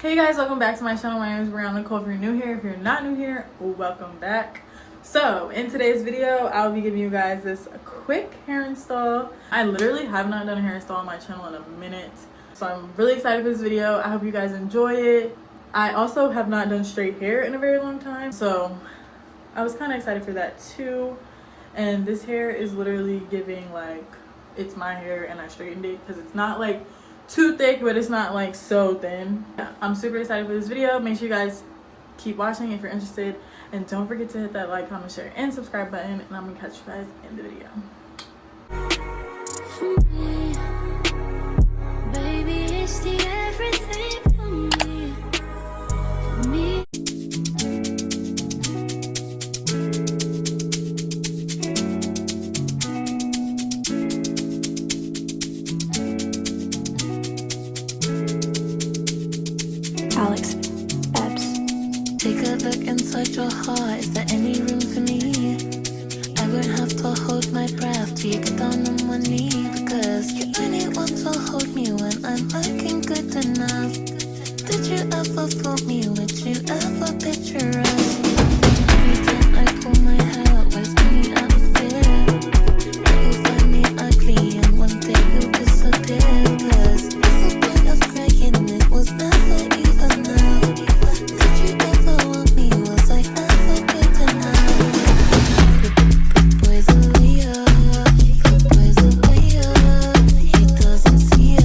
Hey guys, welcome back to my channel. My name is Brianna Nicole. If you're new here, if you're not new here, welcome back. So in today's video, I'll be giving you guys this quick hair install. I literally have not done a hair install on my channel in a minute, so I'm really excited for this video. I hope you guys enjoy it. I also have not done straight hair in a very long time, so I was kind of excited for that too. And this hair is literally giving like it's my hair and I straightened it, because it's not like too thick, but it's not like so thin. I'm super excited for this video. Make sure you guys keep watching if you're interested, and don't forget to hit that like, comment, share, and subscribe button, and I'm gonna catch you guys in the video. Baby, it's the everything for me. Alex, Babs. Take a look inside your heart. Is there any room for me? I won't have to hold my breath till you get down on one knee, because you only want to hold me when I'm looking good enough. Did you ever fool me? Would you ever picture us? Every time I pull my hair out, where's me out of fear? You find me ugly and one day you'll disappear, because what's the point of crying? It was never even now. Did you ever want me? Was I ever good enough? Good boy's a liar. Good boy's a liar. He doesn't see ya.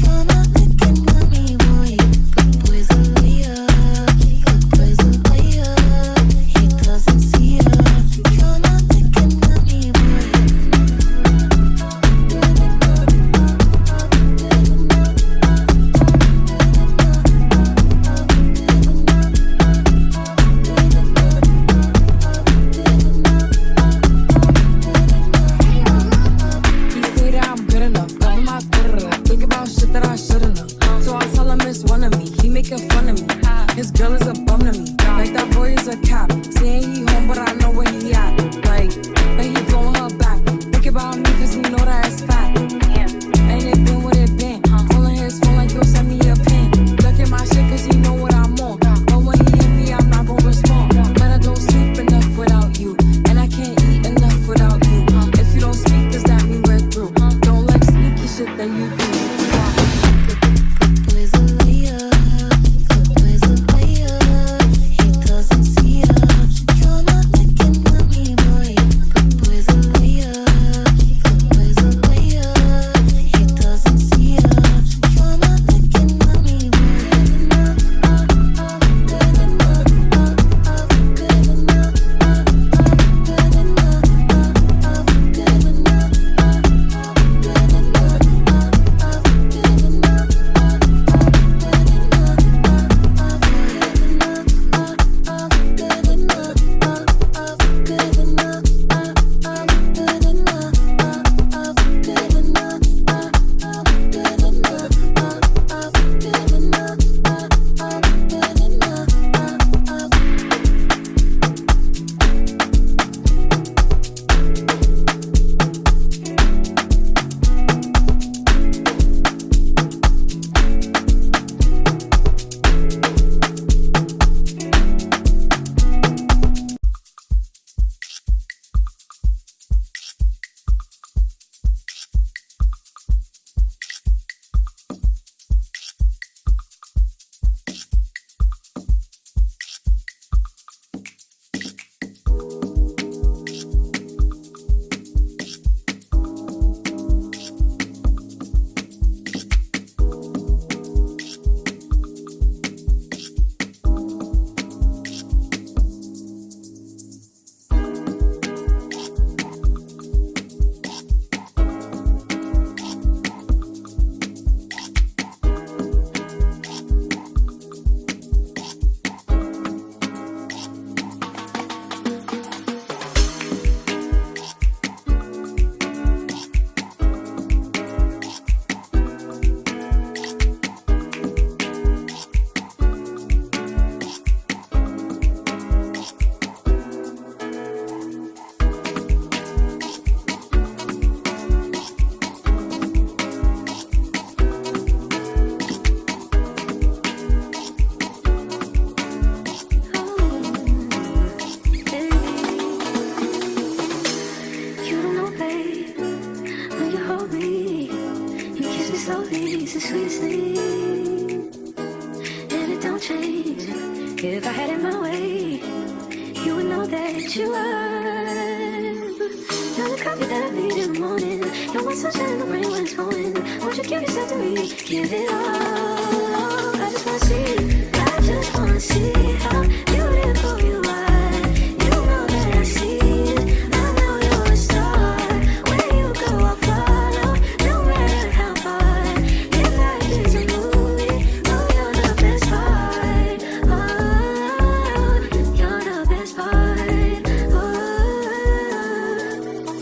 You're not looking at me, boy. Good boy's a liar. Good boy's a liar. He doesn't see ya. You're not looking at me, boy. He say that I'm good enough, love him, I think about shit that I shouldn't have. So I tell him it's one of me, he making fun of me. His girl is a bum to me, like that boy is a cap. Saying he home, but I know where he at. Like, but he blowing her back. Think about me, cause he know that it's fat. Ain't it been what it been? Calling his phone like, yo, send me a pin. Look at my shit, cause he know what I'm on. But when he hit me, I'm not gonna respond. But I don't sleep enough without you, and I can't eat enough without you. If you don't speak, does that mean we're through? Don't like sneaky shit that you do. Good boy's a liar. Good boy's a liar. He doesn't see ya. You're not looking at me, boy. Good boy's a liar. Good boy's a liar. He doesn't change. If I had it my way, you would know that you are. You're the coffee that I need in the morning. You're my sunshine in the rain when it's pouring. Won't you give yourself to me? Give it all. I just wanna see. I just wanna see how beautiful you are. You know that I see it. I know you're a star. Where you go, I'll follow. No matter how far. If life is a movie, oh, you're the best part. Oh, you're the best part. Oh,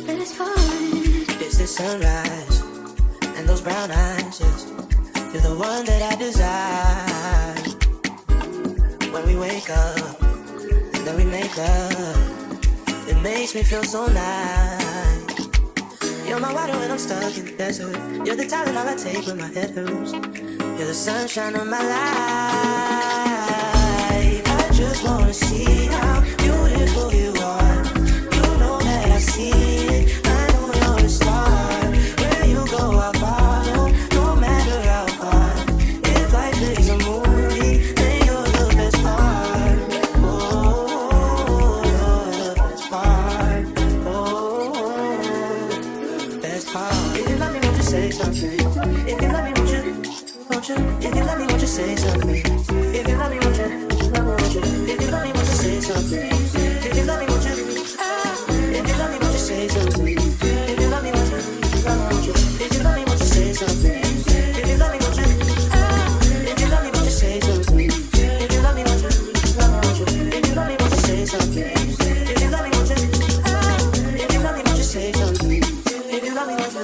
best part. It's the sunrise and those brown eyes, yes. You're the one that I desire. When we wake up and then we make love, it makes me feel so nice. You're my water when I'm stuck in the desert. You're the talent all I take when my head hurts. You're the sunshine of my life. I just wanna see how beautiful you are. You know that I see it. I know you're a star. Where you go, I'll follow. No matter how far. If life is a movie, then you're the best part. Oh, you're the best part. Oh, best part. If you love me, won't you say something? If you love me, won't you? If you love me, won't you say something? If you love me, won't you? If you love me, won't you say something? If you love me, won't you? If you love me, won't you say something? If you love me, won't you? If you love me, won't you say something? If you love me, won't you? If you love me, won't you say something? If you love me, won't you? If you love me, won't you say something? If you love me, won't you? If you love me, won't you say something? If you love me, won't you?